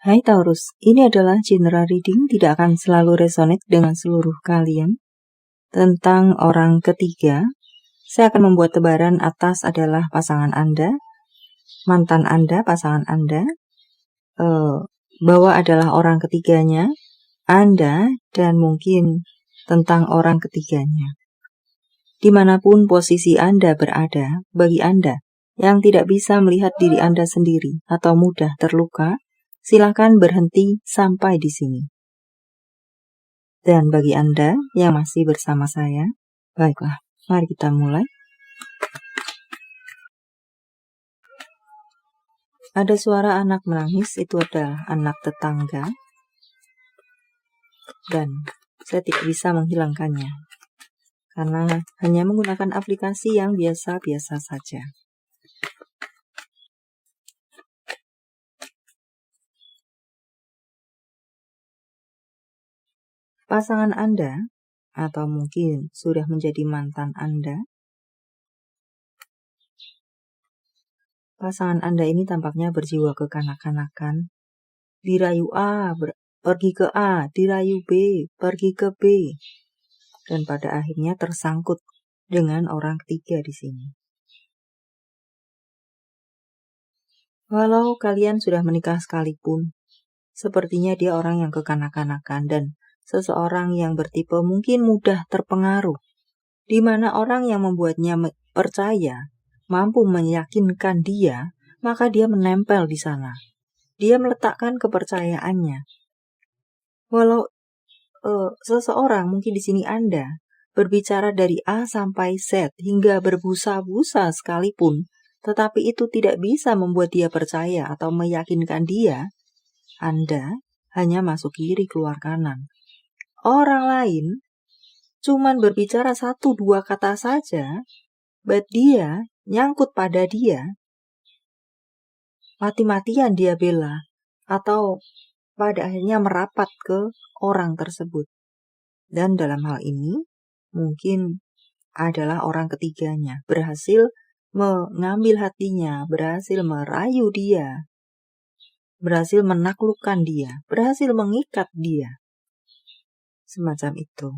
Hai Taurus, ini adalah general reading, tidak akan selalu resonate dengan seluruh kalian. Tentang orang ketiga, saya akan membuat tebaran atas adalah pasangan Anda, mantan Anda, pasangan Anda, bawah adalah orang ketiganya, Anda, dan mungkin tentang orang ketiganya. Dimanapun posisi Anda berada, bagi Anda yang tidak bisa melihat diri Anda sendiri atau mudah terluka, silakan berhenti sampai di sini. Dan bagi Anda yang masih bersama saya, baiklah, mari kita mulai. Ada suara anak menangis, itu adalah anak tetangga. Dan saya tidak bisa menghilangkannya, karena hanya menggunakan aplikasi yang biasa-biasa saja. Pasangan Anda, atau mungkin sudah menjadi mantan Anda, pasangan Anda ini tampaknya berjiwa kekanak-kanakan. Dirayu A, pergi ke A, dirayu B, pergi ke B. Dan pada akhirnya tersangkut dengan orang ketiga di sini. Walau kalian sudah menikah sekalipun, sepertinya dia orang yang kekanak-kanakan dan seseorang yang bertipe mungkin mudah terpengaruh, di mana orang yang membuatnya percaya, mampu meyakinkan dia, maka dia menempel di sana. Dia meletakkan kepercayaannya. Walau seseorang, mungkin di sini Anda, berbicara dari A sampai Z hingga berbusa-busa sekalipun, tetapi itu tidak bisa membuat dia percaya atau meyakinkan dia, Anda hanya masuk kiri keluar kanan. Orang lain cuman berbicara 1-2 kata saja, but dia nyangkut pada dia, mati-matian dia bela, atau pada akhirnya merapat ke orang tersebut. Dan dalam hal ini, mungkin adalah orang ketiganya, berhasil mengambil hatinya, berhasil merayu dia, berhasil menaklukkan dia, berhasil mengikat dia. Semacam itu.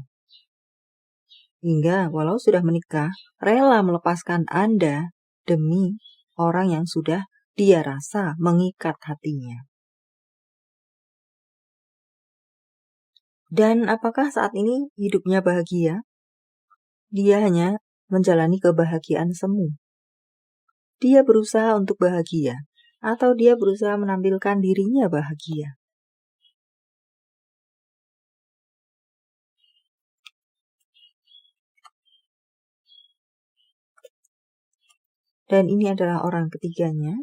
Hingga walau sudah menikah, rela melepaskan Anda demi orang yang sudah dia rasa mengikat hatinya. Dan apakah saat ini hidupnya bahagia? Dia hanya menjalani kebahagiaan semu. Dia berusaha untuk bahagia, atau dia berusaha menampilkan dirinya bahagia. Dan ini adalah orang ketiganya.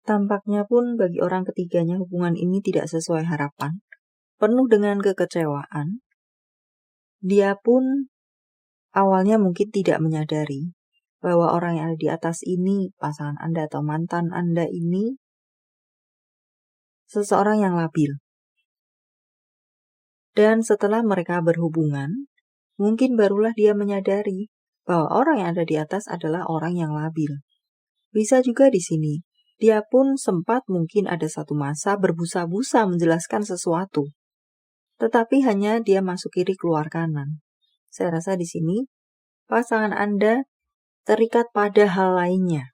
Tampaknya pun bagi orang ketiganya hubungan ini tidak sesuai harapan, penuh dengan kekecewaan. Dia pun awalnya mungkin tidak menyadari bahwa orang yang ada di atas ini, pasangan Anda atau mantan Anda ini, seseorang yang labil. Dan setelah mereka berhubungan, mungkin barulah dia menyadari bahwa orang yang ada di atas adalah orang yang labil. Bisa juga di sini, dia pun sempat mungkin ada satu masa berbusa-busa menjelaskan sesuatu. Tetapi hanya dia masuk kiri keluar kanan. Saya rasa di sini pasangan Anda terikat pada hal lainnya.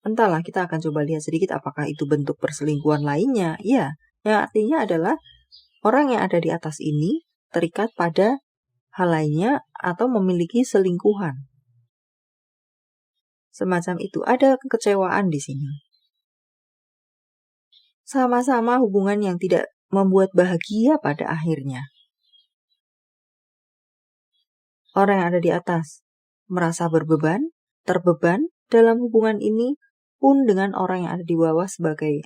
Entahlah, kita akan coba lihat sedikit apakah itu bentuk perselingkuhan lainnya. Ya, yang artinya adalah orang yang ada di atas ini terikat pada hal lainnya atau memiliki selingkuhan. Semacam itu, ada kekecewaan di sini. Sama-sama hubungan yang tidak membuat bahagia pada akhirnya. Orang yang ada di atas merasa terbeban dalam hubungan ini, pun dengan orang yang ada di bawah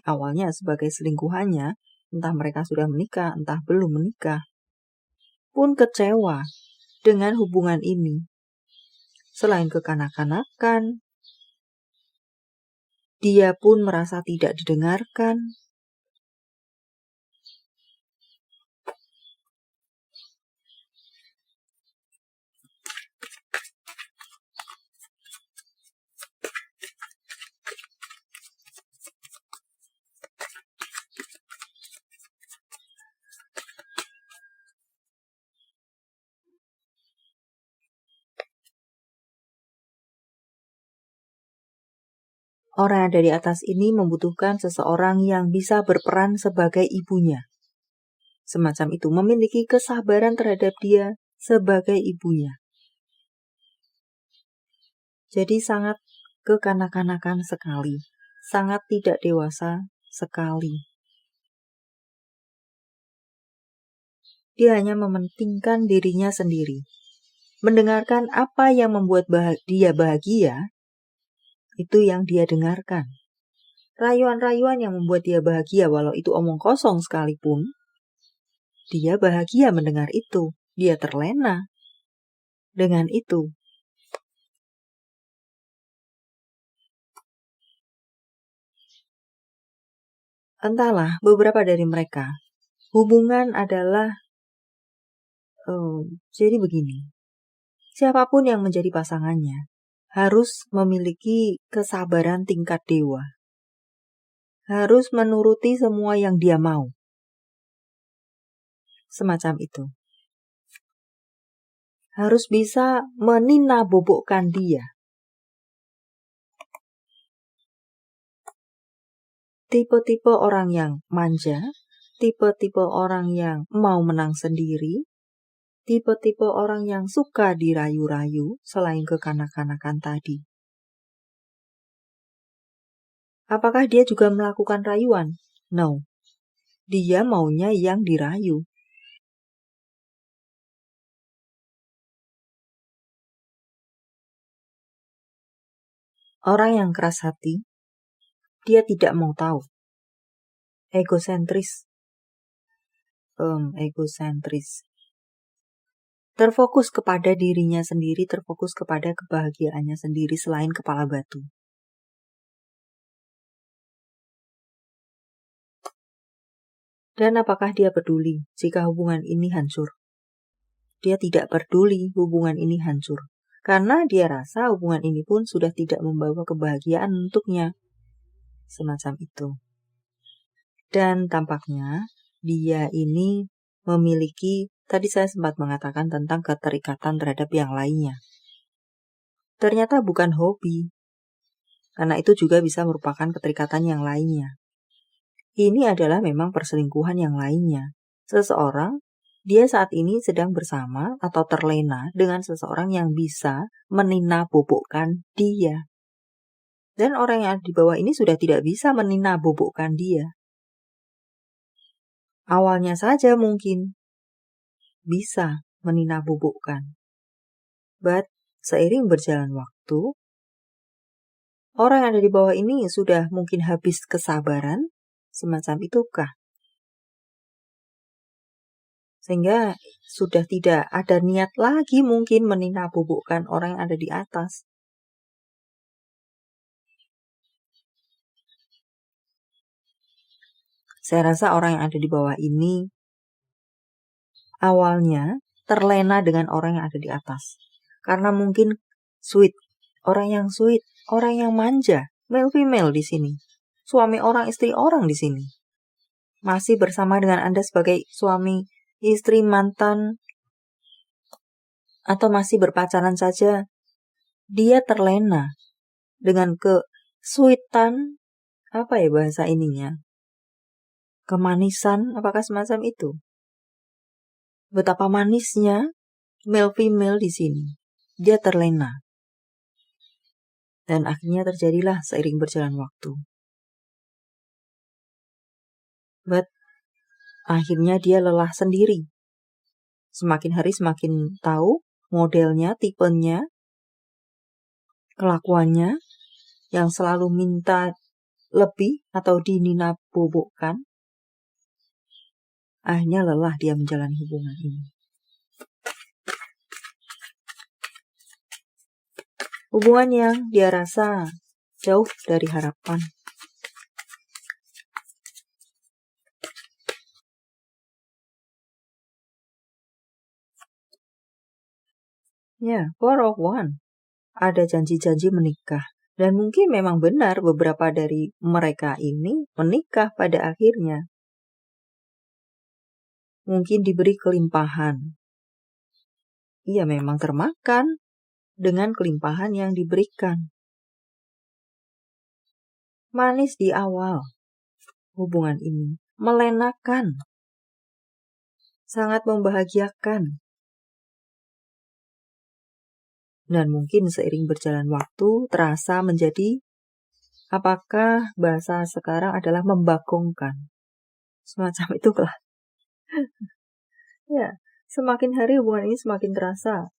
awalnya sebagai selingkuhannya, entah mereka sudah menikah, entah belum menikah, pun kecewa dengan hubungan ini. Selain kekanak-kanakan, dia pun merasa tidak didengarkan, Orang yang ada di atas ini membutuhkan seseorang yang bisa berperan sebagai ibunya. Semacam itu, memiliki kesabaran terhadap dia sebagai ibunya. Jadi sangat kekanak-kanakan sekali, sangat tidak dewasa sekali. Dia hanya mementingkan dirinya sendiri. Mendengarkan apa yang membuat dia bahagia, itu yang dia dengarkan. Rayuan-rayuan yang membuat dia bahagia, walau itu omong kosong sekalipun, dia bahagia mendengar itu. Dia terlena dengan itu. Entahlah, beberapa dari mereka, hubungan adalah, jadi begini, siapapun yang menjadi pasangannya harus memiliki kesabaran tingkat dewa. Harus menuruti semua yang dia mau. Semacam itu. Harus bisa meninabobokkan dia. Tipe-tipe orang yang manja, tipe-tipe orang yang mau menang sendiri, tipe-tipe orang yang suka dirayu-rayu selain kekanak-kanakan tadi. Apakah dia juga melakukan rayuan? No. Dia maunya yang dirayu. Orang yang keras hati, dia tidak mau tahu. Egosentris. Terfokus kepada dirinya sendiri, terfokus kepada kebahagiaannya sendiri selain kepala batu. Dan apakah dia peduli jika hubungan ini hancur? Dia tidak peduli hubungan ini hancur. Karena dia rasa hubungan ini pun sudah tidak membawa kebahagiaan untuknya. Semacam itu. Dan tampaknya dia ini memiliki, tadi saya sempat mengatakan tentang keterikatan terhadap yang lainnya. Ternyata bukan hobi. Karena itu juga bisa merupakan keterikatan yang lainnya. Ini adalah memang perselingkuhan yang lainnya. Seseorang, dia saat ini sedang bersama atau terlena dengan seseorang yang bisa meninabobokkan dia. Dan orang yang di bawah ini sudah tidak bisa meninabobokkan dia. Awalnya saja mungkin bisa meninabobokkan. But seiring berjalan waktu, orang yang ada di bawah ini sudah mungkin habis kesabaran, semacam itukah? Sehingga sudah tidak ada niat lagi mungkin meninabobokkan orang yang ada di atas. Saya rasa orang yang ada di bawah ini awalnya terlena dengan orang yang ada di atas. Karena mungkin sweet, orang yang manja, male female di sini. Suami orang, istri orang di sini. Masih bersama dengan Anda sebagai suami, istri, mantan, atau masih berpacaran saja, dia terlena dengan ke-sweetan, apa ya bahasa ininya? Kemanisan, apakah semacam itu? Betapa manisnya male female di sini. Dia terlena. Dan akhirnya terjadilah seiring berjalan waktu. But akhirnya dia lelah sendiri. Semakin hari semakin tahu modelnya, tipenya, kelakuannya yang selalu minta lebih atau dininabobokkan. Akhirnya lelah dia menjalani hubungan ini. Hubungan yang dia rasa jauh dari harapan. Ya, 4 of 1. Ada janji-janji menikah. Dan mungkin memang benar beberapa dari mereka ini menikah pada akhirnya. Mungkin diberi kelimpahan. Ia memang termakan dengan kelimpahan yang diberikan. manis di awal hubungan ini, melenakan, sangat membahagiakan. Dan mungkin seiring berjalan waktu terasa menjadi, apakah bahasa sekarang adalah membagongkan. Semacam itulah. Ya, semakin hari hubungan ini semakin terasa.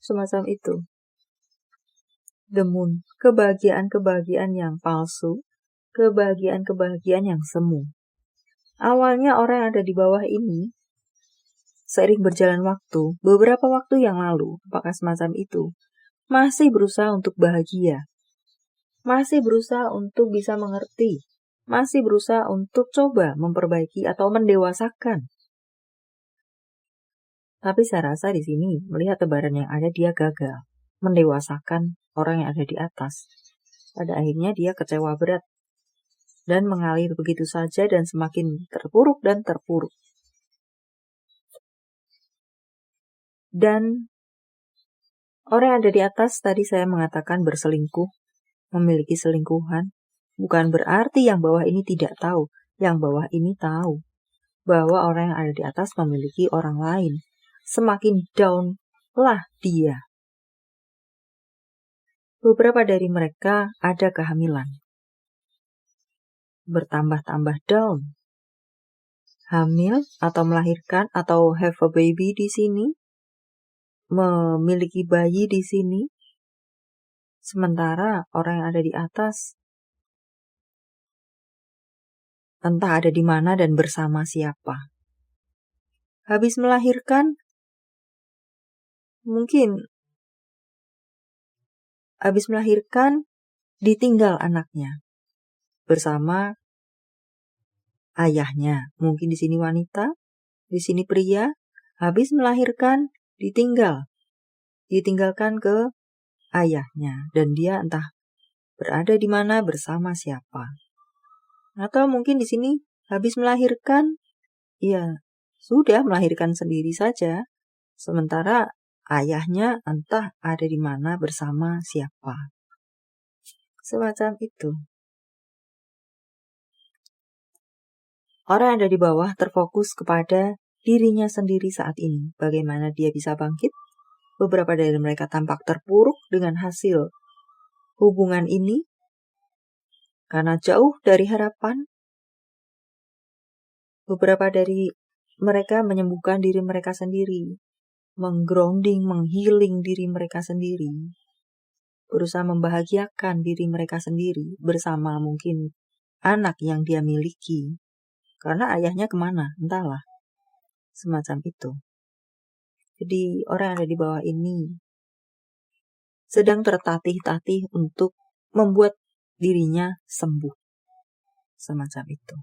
Semacam itu. Demun, kebahagiaan-kebahagiaan yang palsu, kebahagiaan-kebahagiaan yang semu. Awalnya orang yang ada di bawah ini, seiring berjalan waktu, beberapa waktu yang lalu, apakah semacam itu, masih berusaha untuk bahagia, masih berusaha untuk bisa mengerti, masih berusaha untuk coba memperbaiki atau mendewasakan. Tapi saya rasa di sini, melihat tebaran yang ada, dia gagal mendewasakan orang yang ada di atas. Pada akhirnya dia kecewa berat dan mengalir begitu saja dan semakin terpuruk dan terpuruk. Dan orang yang ada di atas tadi saya mengatakan berselingkuh, memiliki selingkuhan, bukan berarti yang bawah ini tidak tahu. Yang bawah ini tahu bahwa orang yang ada di atas memiliki orang lain. Semakin down lah dia. Beberapa dari mereka ada kehamilan. Bertambah-tambah down. Hamil atau melahirkan atau have a baby di sini. Memiliki bayi di sini. Sementara orang yang ada di atas entah ada di mana dan bersama siapa. Habis melahirkan, mungkin habis melahirkan ditinggal anaknya bersama ayahnya. Mungkin di sini wanita, di sini pria. Habis melahirkan ditinggalkan ke ayahnya dan dia entah berada di mana bersama siapa. Atau mungkin di sini habis melahirkan, ya sudah melahirkan sendiri saja. Sementara ayahnya entah ada di mana bersama siapa. Semacam itu. Orang yang ada di bawah terfokus kepada dirinya sendiri saat ini. Bagaimana dia bisa bangkit? Beberapa dari mereka tampak terpuruk dengan hasil hubungan ini. Karena jauh dari harapan. Beberapa dari mereka menyembuhkan diri mereka sendiri. Menggrounding, menghealing diri mereka sendiri. Berusaha membahagiakan diri mereka sendiri bersama mungkin anak yang dia miliki. Karena ayahnya kemana? Entahlah. Semacam itu. Jadi orang yang ada di bawah ini sedang tertatih-tatih untuk membuat dirinya sembuh. Semacam itu.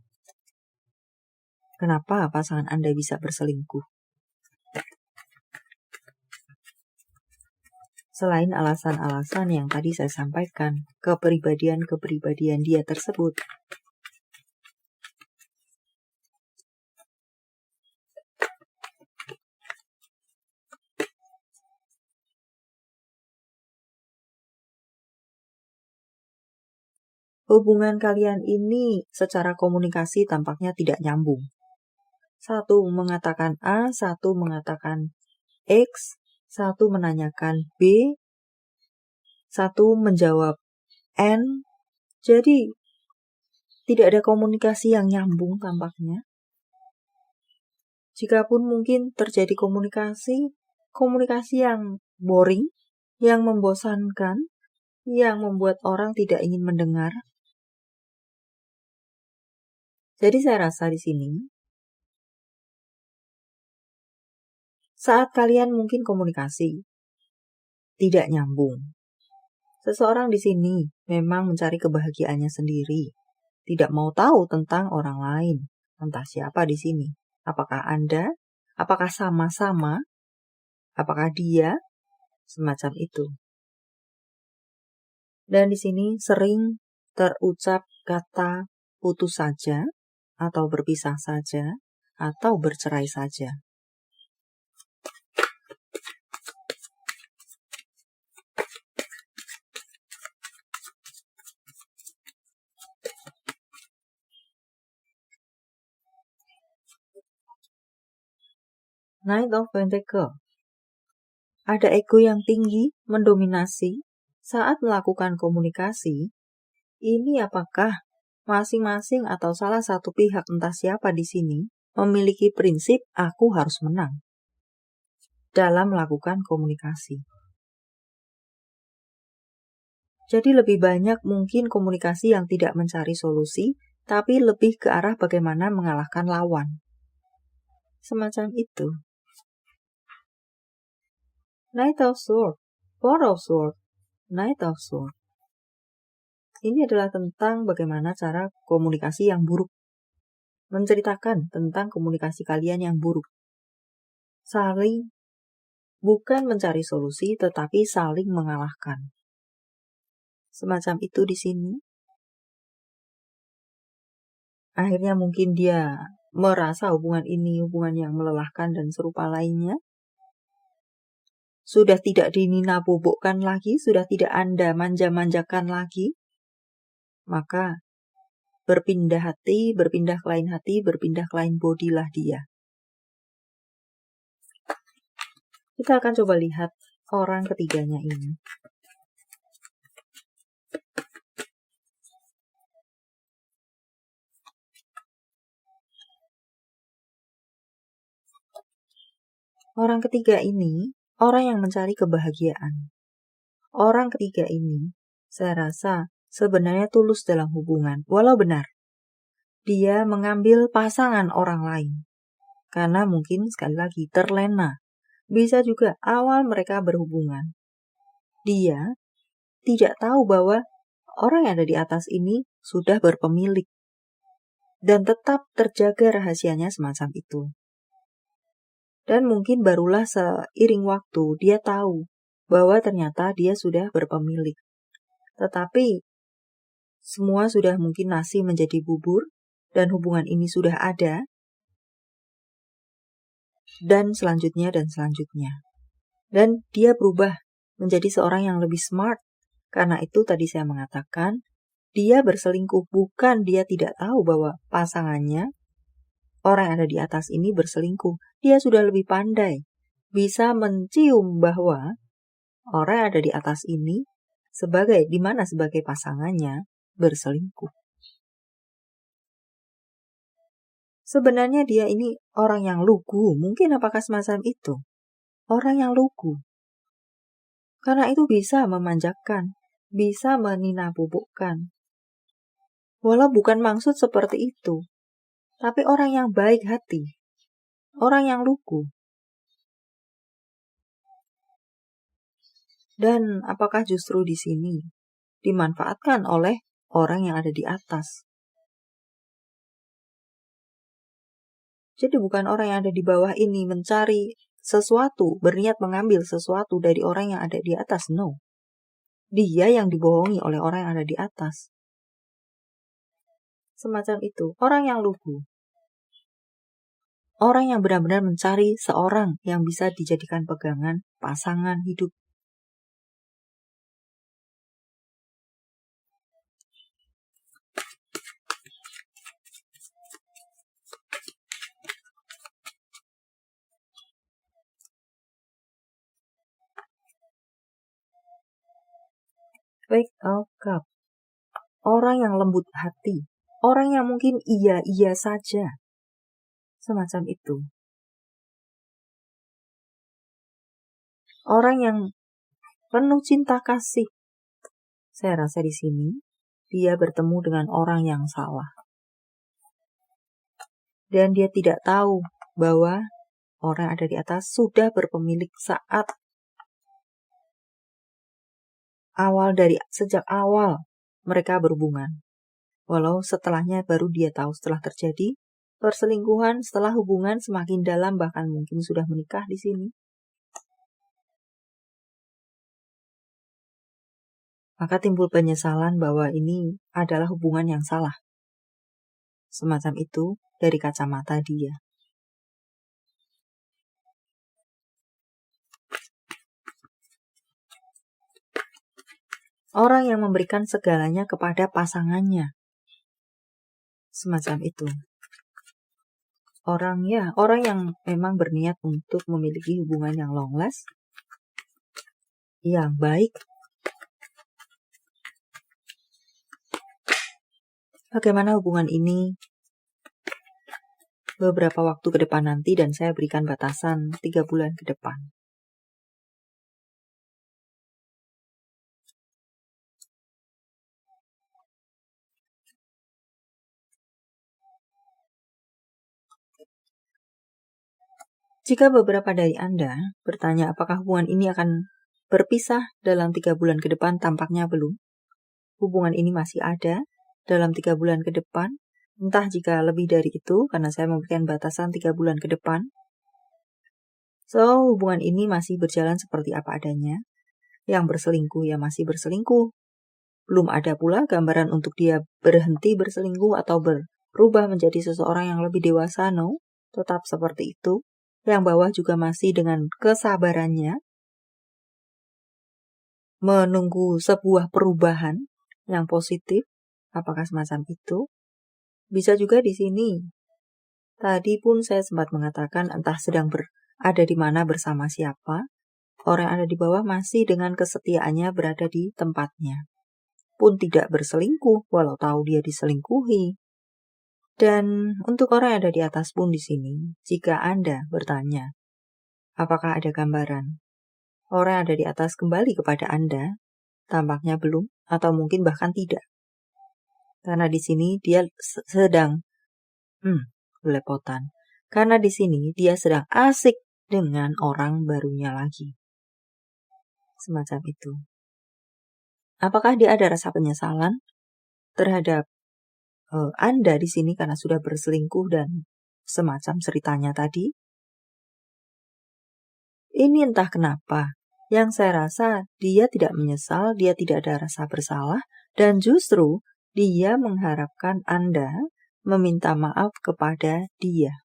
Kenapa pasangan Anda bisa berselingkuh? Selain alasan-alasan yang tadi saya sampaikan, kepribadian-kepribadian dia tersebut. Hubungan kalian ini secara komunikasi tampaknya tidak nyambung. Satu mengatakan A, satu mengatakan X, satu menanyakan B, satu menjawab N. Jadi, tidak ada komunikasi yang nyambung tampaknya. Jikapun mungkin terjadi komunikasi yang boring, yang membosankan, yang membuat orang tidak ingin mendengar. Jadi saya rasa di sini, saat kalian mungkin komunikasi tidak nyambung. Seseorang di sini memang mencari kebahagiaannya sendiri, tidak mau tahu tentang orang lain, entah siapa di sini. Apakah Anda? Apakah sama-sama? Apakah dia? Semacam itu. Dan di sini sering terucap kata putus saja, atau berpisah saja, atau bercerai saja. Knight of Pentacle. Ada ego yang tinggi, mendominasi saat melakukan komunikasi. Ini apakah masing-masing atau salah satu pihak entah siapa di sini memiliki prinsip aku harus menang dalam melakukan komunikasi. Jadi lebih banyak mungkin komunikasi yang tidak mencari solusi, tapi lebih ke arah bagaimana mengalahkan lawan. Semacam itu. Knight of Swords, Four of Swords, Knight of Swords. Ini adalah tentang bagaimana cara komunikasi yang buruk. Menceritakan tentang komunikasi kalian yang buruk. Saling, bukan mencari solusi, tetapi saling mengalahkan. Semacam itu di sini. Akhirnya mungkin dia merasa hubungan ini hubungan yang melelahkan dan serupa lainnya. Sudah tidak dinina-bobokkan lagi, sudah tidak Anda manja-manjakan lagi. Maka berpindah hati, berpindah ke lain hati, berpindah ke lain bodilah dia. Kita akan coba lihat orang ketiganya ini. Orang ketiga ini, orang yang mencari kebahagiaan. Orang ketiga ini, saya rasa sebenarnya tulus dalam hubungan, walau benar. Dia mengambil pasangan orang lain. Karena mungkin sekali lagi terlena. Bisa juga awal mereka berhubungan. Dia tidak tahu bahwa orang yang ada di atas ini sudah berpemilik. Dan tetap terjaga rahasianya semacam itu. Dan mungkin barulah seiring waktu dia tahu bahwa ternyata dia sudah berpemilik. Tetapi semua sudah mungkin nasi menjadi bubur dan hubungan ini sudah ada. Dan selanjutnya dan selanjutnya. Dan dia berubah menjadi seorang yang lebih smart. Karena itu tadi saya mengatakan dia berselingkuh, bukan dia tidak tahu bahwa pasangannya orang yang ada di atas ini berselingkuh. Dia sudah lebih pandai. Bisa mencium bahwa orang yang ada di atas ini dimana sebagai pasangannya berselingkuh. Sebenarnya dia ini orang yang lugu. Mungkin apakah semacam itu? Orang yang lugu. Karena itu bisa memanjakan. Bisa menina-bobokkan. Walau bukan maksud seperti itu. Tapi orang yang baik hati. Orang yang lugu. Dan apakah justru di sini dimanfaatkan oleh orang yang ada di atas? Jadi bukan orang yang ada di bawah ini mencari sesuatu, berniat mengambil sesuatu dari orang yang ada di atas, no. Dia yang dibohongi oleh orang yang ada di atas. Semacam itu, orang yang lugu. Orang yang benar-benar mencari seorang yang bisa dijadikan pegangan, pasangan hidup. Wake of Cups. Orang yang lembut hati. Orang yang mungkin iya-iya saja. Semacam itu. Orang yang penuh cinta kasih. Saya rasa di sini dia bertemu dengan orang yang salah. Dan dia tidak tahu bahwa orang yang ada di atas sudah berpemilik saat sejak awal mereka berhubungan. Walau setelahnya baru dia tahu setelah terjadi perselingkuhan, setelah hubungan semakin dalam, bahkan mungkin sudah menikah di sini. Maka timbul penyesalan bahwa ini adalah hubungan yang salah. Semacam itu dari kacamata dia. Orang yang memberikan segalanya kepada pasangannya. Semacam itu. orang yang memang berniat untuk memiliki hubungan yang long last, yang baik. Bagaimana hubungan ini beberapa waktu ke depan nanti, dan saya berikan batasan 3 bulan ke depan. Jika beberapa dari Anda bertanya apakah hubungan ini akan berpisah dalam 3 bulan ke depan, tampaknya belum. Hubungan ini masih ada dalam 3 bulan ke depan, entah jika lebih dari itu, karena saya memberikan batasan 3 bulan ke depan. So, hubungan ini masih berjalan seperti apa adanya. Yang berselingkuh ya masih berselingkuh. Belum ada pula gambaran untuk dia berhenti berselingkuh atau berubah menjadi seseorang yang lebih dewasa, no. Tetap seperti itu. Yang bawah juga masih dengan kesabarannya menunggu sebuah perubahan yang positif. Apakah semacam itu? Bisa juga di sini. Tadi pun saya sempat mengatakan entah sedang ada di mana bersama siapa. Orang yang ada di bawah masih dengan kesetiaannya berada di tempatnya. Pun tidak berselingkuh walau tahu dia diselingkuhi. Dan untuk orang yang ada di atas pun di sini, jika Anda bertanya, apakah ada gambaran orang yang ada di atas kembali kepada Anda? Tampaknya belum, atau mungkin bahkan tidak. Karena di sini dia sedang belepotan. Karena di sini dia sedang asik dengan orang barunya lagi. Semacam itu. Apakah dia ada rasa penyesalan terhadap Anda di sini karena sudah berselingkuh dan semacam ceritanya tadi? Ini entah kenapa. Yang saya rasa dia tidak menyesal, dia tidak ada rasa bersalah, dan justru dia mengharapkan Anda meminta maaf kepada dia.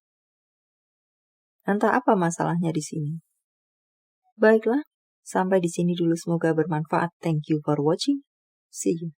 Entah apa masalahnya di sini. Baiklah, sampai di sini dulu, semoga bermanfaat. Thank you for watching. See you.